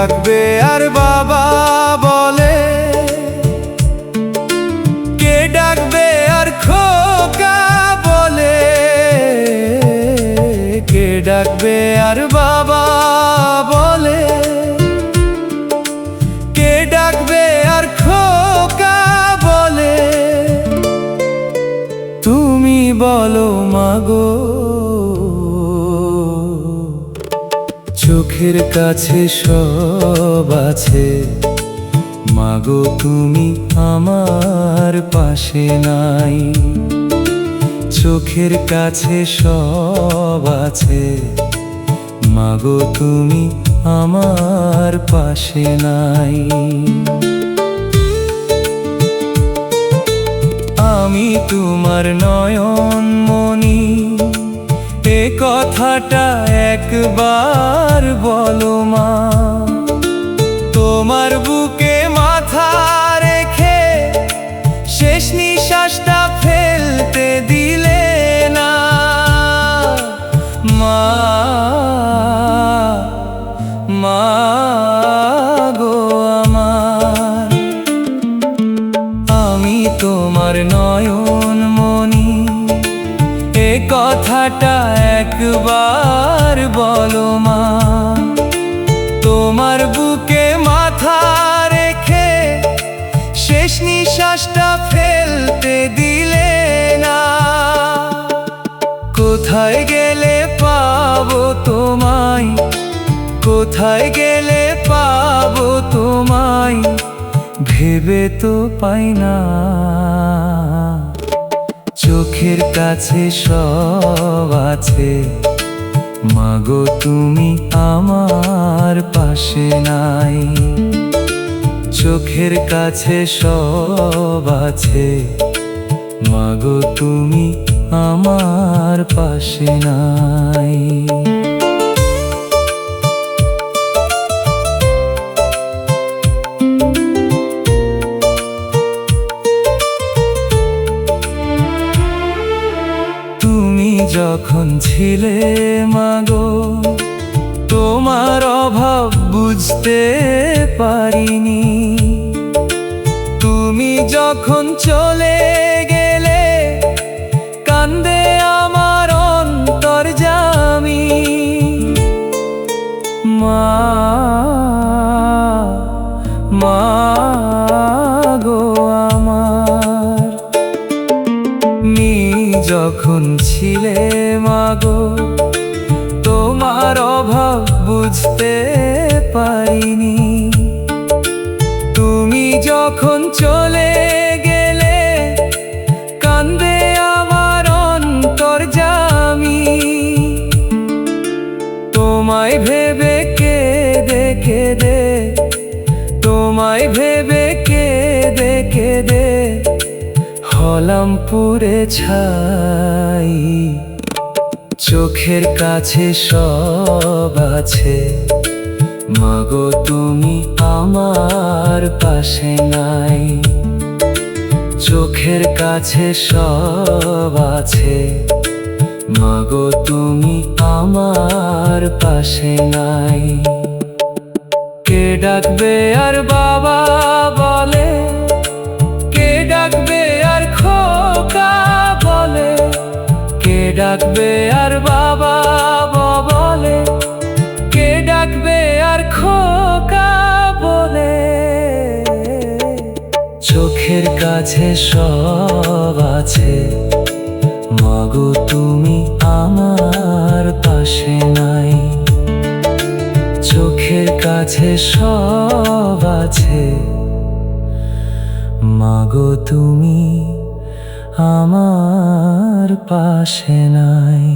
ডাকবে আর বাবা বলে, কে ডাকবে আর খোকা বলে, কে ডাকবে আর বাবা বলে, কে ডাকবে আর খোকা বলে। তুমি বলো মাগো, চোখের কাছে সব আছে, মাগো তুমি আমার পাশে নাই। চোখের কাছে সব আছে, মাগো তুমি আমার পাশে নাই। আমি তোমার নয়ন মনি, এ কথাটা একবার বলো মা। তোমার বুকে মাথা রেখে শেষ নিঃশ্বাসটা ফেলতে দিলে না মা, মা গো আমার। আমি তোমার নয়ন মনি, এ কথাটা একবার বলো মা। তোমার বুকে মাথা রেখে শেষ নিঃশ্বাসটা ফেলতে দিলে না। কোথায় গেলে পাবো তোমায়, কোথায় গেলে পাবো তোমায়, ভেবে তো পাই না। চোখের কাছে সব আছে, মাগো তুমি আমার পাশে নাই। চোখের কাছে সব আছে, মাগো তুমি আমার পাশে নাই। যখন ছিলে মাগো, তোমার অভাব বুঝতে পারিনি। তুমি যখন চলে গেলে, কান্দে আমার অন্তর্যামী। মা, মা গো আমার। যখন ছিলে মাগো, তোমার অভাব বুঝতে পারিনি। তুমি যখন চলে গেলে, কান্দে আমার অন্তর্যামী। তোমায় ভেবে কেঁদে কেঁদে, তোমায় ভেবে কেঁদে কেঁদে হলাম পুড়ে ছাই। চোখের কাছে সব আছে, মাগো তুমি আমার পাশে নাই। চোখের কাছে সব আছে, মাগো তুমি আমার পাশে নাই। কে ডাকবে আর বাবা বলে, কে ডাকবে আর খোকা বলে, কে ডাকবে আর বাবা বলে, কে ডাকবে আর খোকা বলে। চোখের কাছে সব আছে, মাগো তুমি আমার পাশে নাই। চোখের কাছে সব আছে, মাগো তুমি আমার পাশে নাই।